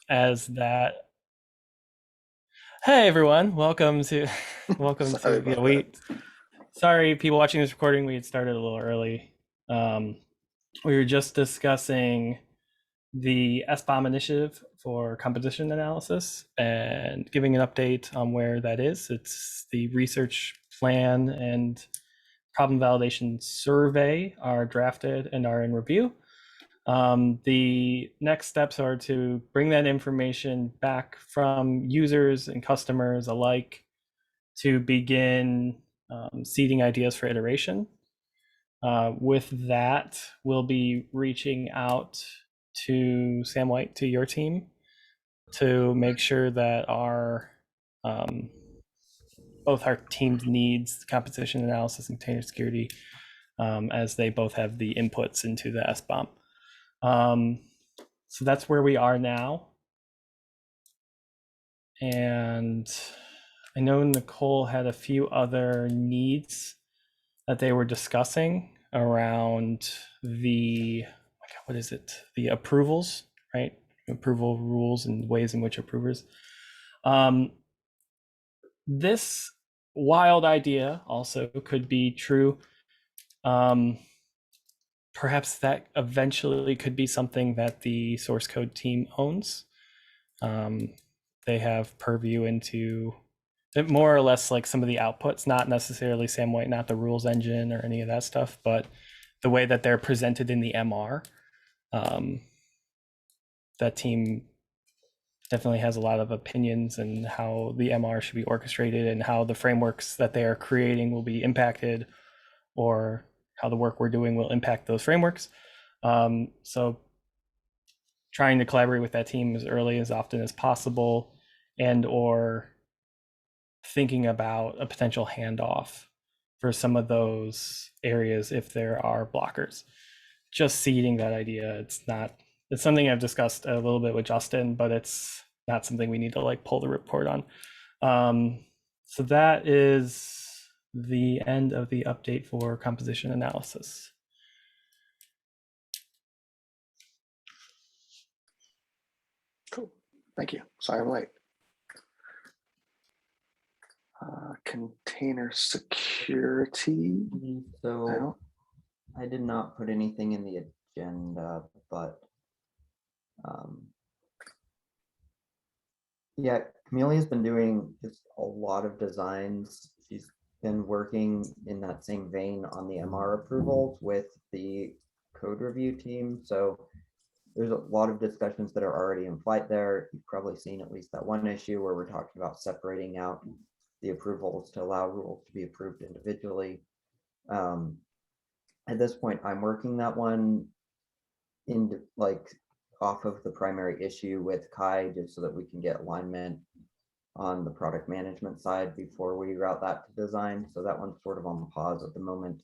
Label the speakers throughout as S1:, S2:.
S1: as that. Hey everyone, welcome to welcome
S2: Sorry
S1: to
S2: about that.
S1: we sorry people watching this recording, we had started a little early. Um, we were just discussing the SBOM initiative for composition analysis and giving an update on where that is. It's the research plan and problem validation survey are drafted and are in review. The next steps are to bring that information back from users and customers alike to begin seeding ideas for iteration. With that, we'll be reaching out to Sam White, to your team, to make sure that our both our teams needs composition analysis and container security, as they both have the inputs into the SBOM. So that's where we are now. And I know Nicole had a few other needs that they were discussing around the, what is it? The approvals, right? Approval rules and ways in which approvers. This wild idea also could be true. Perhaps that eventually could be something that the source code team owns. They have purview into it, more or less like some of the outputs, not necessarily Sam White, not the rules engine or any of that stuff, but the way that they're presented in the MR. That team definitely has a lot of opinions and how the MR should be orchestrated and how the frameworks that they are creating will be impacted, or how the work we're doing will impact those frameworks. So trying to collaborate with that team as early as often as possible, and or thinking about a potential handoff for some of those areas if there are blockers. Just seeding that idea. It's something I've discussed a little bit with Justin, but it's not something we need to like pull the report on. So that is the end of the update for composition analysis.
S2: Cool. Thank you. Sorry I'm late. Container security.
S3: So I did not put anything in the agenda, but yeah, Camille's been doing just a lot of designs. She's been working in that same vein on the MR approvals with the code review team. So there's a lot of discussions that are already in flight there. You've probably seen at least that one issue where we're talking about separating out the approvals to allow rules to be approved individually. At this point, I'm working that one in like off of the primary issue with Kai, just so that we can get alignment on the product management side before we route that to design. So that one's sort of on pause at the moment.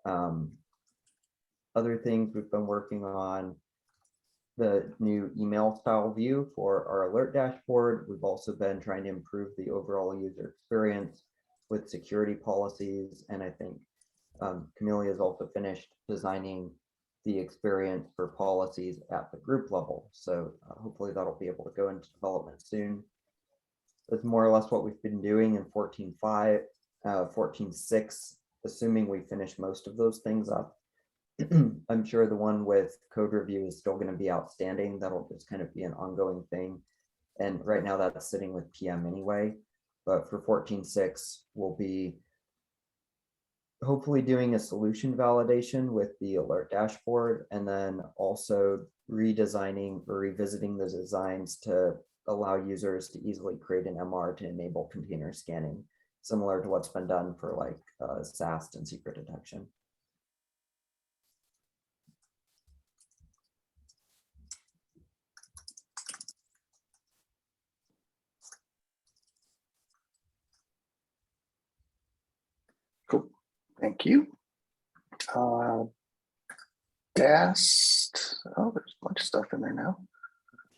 S3: Other things we've been working on, the new email style view for our alert dashboard. We've also been trying to improve the overall user experience with security policies. And I think Camille has also finished designing the experience for policies at the group level. So hopefully that'll be able to go into development soon. That's more or less what we've been doing in 14.5, 14.6, assuming we finish most of those things up. I'm sure the one with code review is still going to be outstanding. That'll just kind of be an ongoing thing. And right now that's sitting with PM anyway. But for 14.6, we'll be hopefully doing a solution validation with the alert dashboard, and then also redesigning or revisiting the designs to allow users to easily create an MR to enable container scanning, similar to what's been done for like SAST and secret detection.
S2: Cool. Thank you. DAST. Oh, there's a bunch of stuff in there now.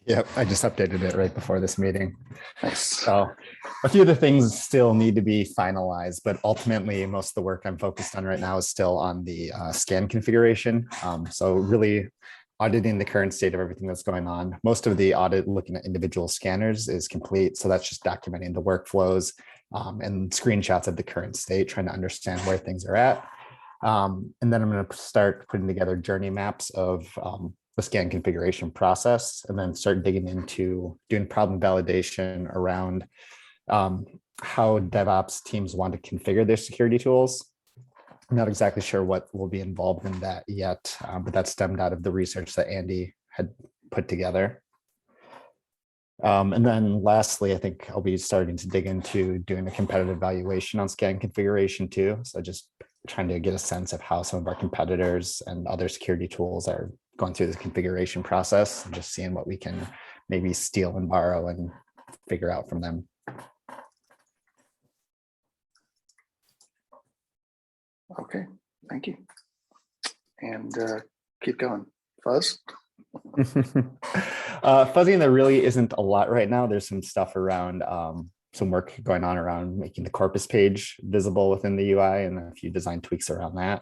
S4: Yep, I just updated it right before this meeting.
S2: Nice.
S4: So a few of the things still need to be finalized, but ultimately most of the work I'm focused on right now is still on the scan configuration. So really auditing the current state of everything that's going on. Most of the audit looking at individual scanners is complete. So that's just documenting the workflows and screenshots of the current state, trying to understand where things are at. And then I'm going to start putting together journey maps of the scan configuration process, and then start digging into doing problem validation around how DevOps teams want to configure their security tools. I'm not exactly sure what will be involved in that yet, but that stemmed out of the research that Andy had put together. And then lastly, I think I'll be starting to dig into doing a competitive evaluation on scan configuration too. So just trying to get a sense of how some of our competitors and other security tools are going through the configuration process, and just seeing what we can maybe steal and borrow and figure out from them.
S2: Okay, thank you. And keep going. Fuzz?
S4: Fuzzing, there really isn't a lot right now. There's some stuff around, some work going on around making the corpus page visible within the UI, and a few design tweaks around that.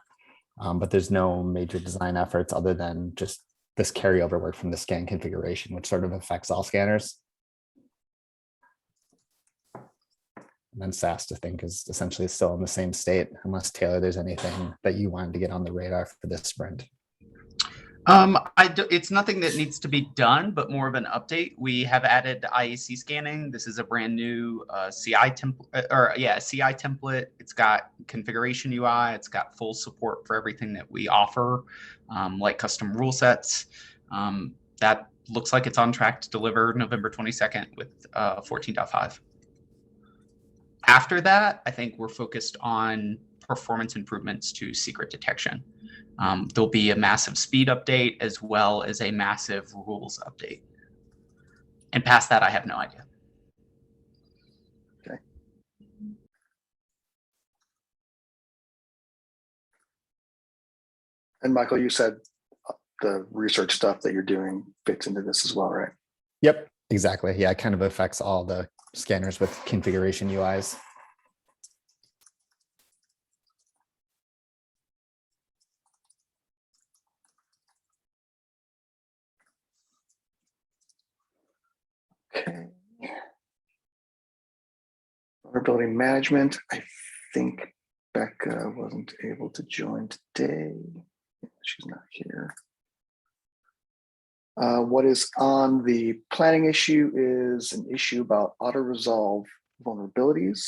S4: But there's no major design efforts other than just this carryover work from the scan configuration, which sort of affects all scanners. And then SaaS, I think, is essentially still in the same state, unless Taylor, there's anything that you wanted to get on the radar for this sprint.
S5: It's nothing that needs to be done, but more of an update. We have added IAC scanning. This is a brand new CI template. It's got configuration UI. It's got full support for everything that we offer, like custom rule sets. That looks like it's on track to deliver November 22nd with 14.5. After that, I think we're focused on performance improvements to secret detection. There'll be a massive speed update as well as a massive rules update. And past that, I have no idea.
S2: Okay. And Michael, you said the research stuff that you're doing fits into this as well, right?
S4: Yep, exactly. Yeah, it kind of affects all the scanners with configuration UIs.
S2: Okay. Vulnerability management. I think Becca wasn't able to join today. She's not here. What is on the planning issue is an issue about auto-resolve vulnerabilities.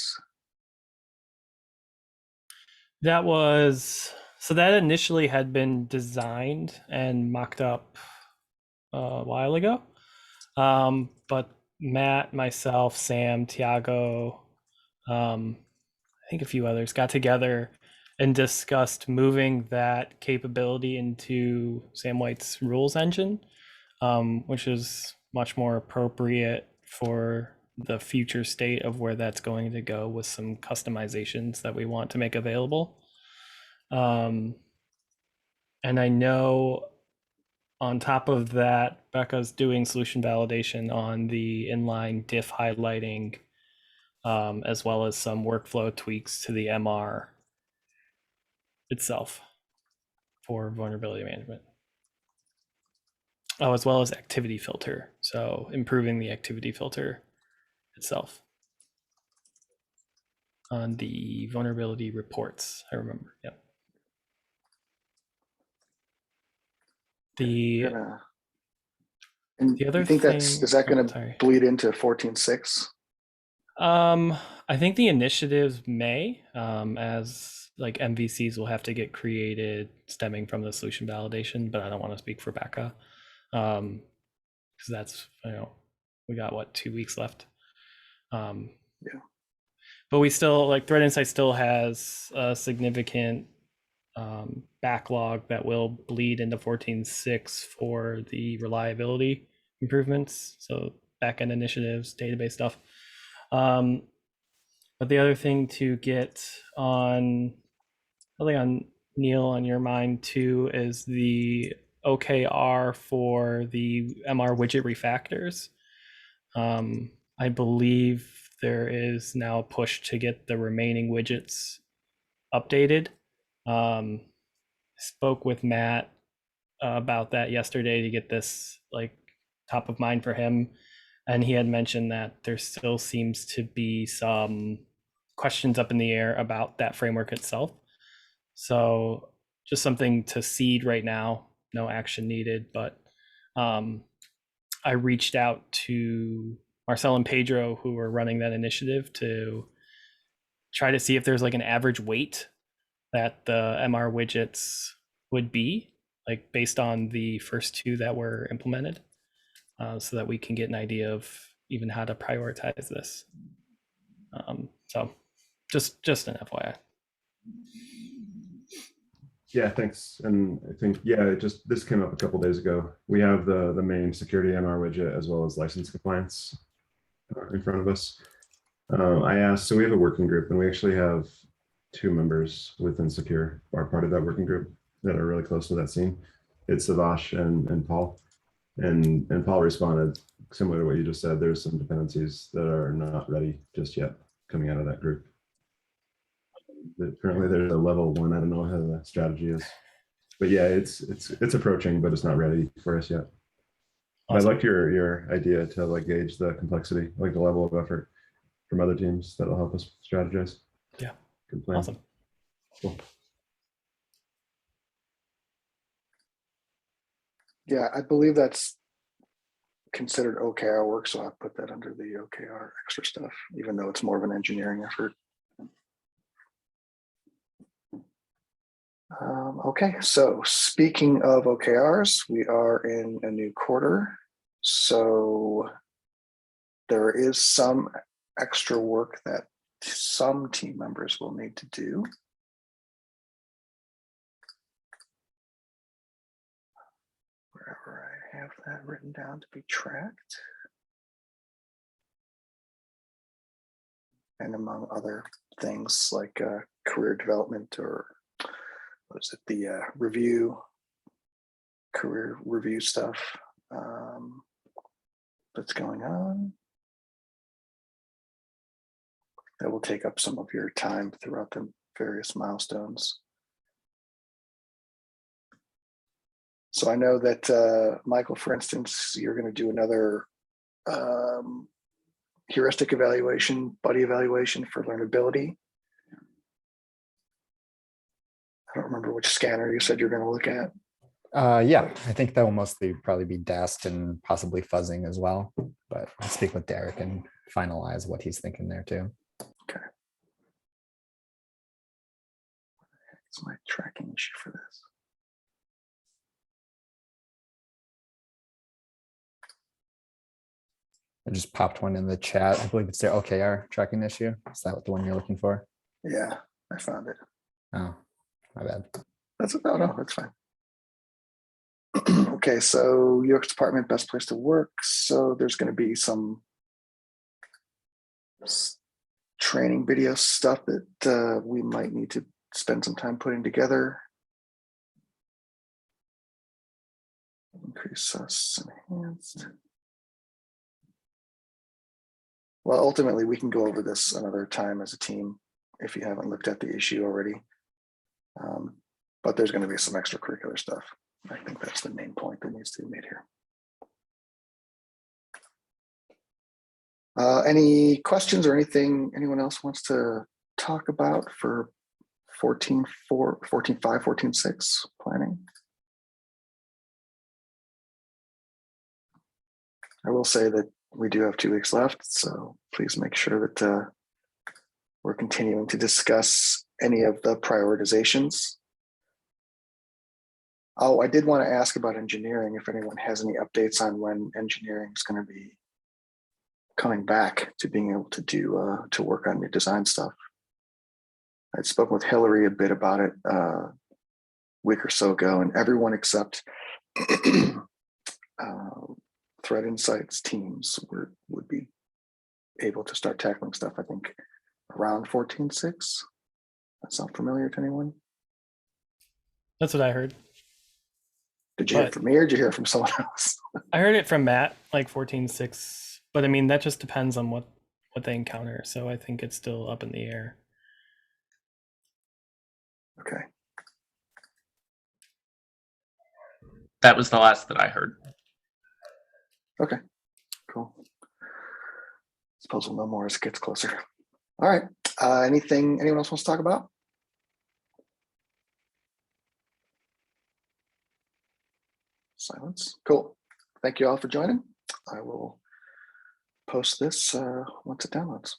S1: That was, so that initially had been designed and mocked up a while ago. But Matt, myself, Sam, Tiago, I think a few others got together and discussed moving that capability into Sam White's rules engine, which is much more appropriate for the future state of where that's going to go, with some customizations that we want to make available. And I know on top of that, Becca's doing solution validation on the inline diff highlighting, as well as some workflow tweaks to the MR itself for vulnerability management. Oh, as well as activity filter. So improving the activity filter itself on the vulnerability reports, I remember. Yep. The
S2: And
S1: other
S2: you think
S1: thing,
S2: is that going to bleed into 14.6?
S1: I think the initiatives may, as like MVCs will have to get created stemming from the solution validation, but I don't want to speak for Becca, because that's, we got what, 2 weeks left.
S2: Yeah.
S1: But we still, like, Threat Insight still has a significant backlog that will bleed into 14.6 for the reliability improvements, so backend initiatives, database stuff. But the other thing to get on, really on Neil, on your mind too, is the OKR for the MR widget refactors. I believe there is now a push to get the remaining widgets updated. Spoke with Matt about that yesterday to get this like top of mind for him. And he had mentioned that there still seems to be some questions up in the air about that framework itself. So just something to seed right now, no action needed, but I reached out to Marcel and Pedro, who were running that initiative, to try to see if there's like an average weight that the MR widgets would be, like based on the first two that were implemented, so that we can get an idea of even how to prioritize this. So just an FYI.
S6: Yeah, thanks. And I think, yeah, this came up a couple days ago. We have the main security MR widget as well as license compliance in front of us. I asked, so we have a working group, and we actually have 2 members within Secure are part of that working group that are really close to that scene. It's Savash and Paul. And Paul responded similar to what you just said. There's some dependencies that are not ready just yet coming out of that group. Currently there's a level 1. I don't know how the strategy is, but yeah, it's approaching, but it's not ready for us yet.
S1: Awesome.
S6: I like your idea to like gauge the complexity, like the level of effort from other teams that'll help us strategize.
S1: Yeah.
S6: Good plan.
S1: Awesome.
S6: Cool.
S2: Yeah, I believe that's considered OKR work, so I put that under the OKR extra stuff, even though it's more of an engineering effort. Okay, so speaking of OKRs, we are in a new quarter, so there is some extra work that some team members will need to do. Wherever I have that written down to be tracked. And among other things like career development, or what is it, the career review stuff that's going on. That will take up some of your time throughout the various milestones. So I know that Michael, for instance, you're going to do another heuristic evaluation, buddy evaluation for learnability. I don't remember which scanner you said you're going to look at.
S4: Yeah, I think that will mostly probably be DAST and possibly fuzzing as well, but I'll speak with Derek and finalize what he's thinking there too.
S2: Okay. It's my tracking issue for this.
S4: I just popped one in the chat. I believe it's their OKR tracking issue. Is that the one you're looking for?
S2: Yeah, I found it.
S4: Oh, my bad.
S2: No, that's fine. Okay, so UX department, best place to work. So there's going to be some training video stuff that we might need to spend some time putting together. Increase us enhanced. Well, ultimately, we can go over this another time as a team if you haven't looked at the issue already. But there's going to be some extracurricular stuff. I think that's the main point that needs to be made here. Any questions or anything anyone else wants to talk about for 14.4, 14.5, 14.6 planning? I will say that we do have 2 weeks left, so please make sure that we're continuing to discuss any of the prioritizations. Oh, I did want to ask about engineering, if anyone has any updates on when engineering is going to be coming back to being able to do to work on new design stuff. I'd spoken with Hillary a bit about it a week or so ago, and everyone except Threat Insights teams would be able to start tackling stuff, I think, around 14.6. That sound familiar to anyone?
S1: That's what I heard.
S2: Did you hear it from me, or did you hear it from someone else?
S1: I heard it from Matt, like 14.6, but I mean, that just depends on what they encounter. So I think it's still up in the air.
S2: Okay.
S5: That was the last that I heard.
S2: Okay, cool. Suppose we'll know more as it gets closer. All right. Anything anyone else wants to talk about? Silence. Cool. Thank you all for joining. I will post this once it downloads.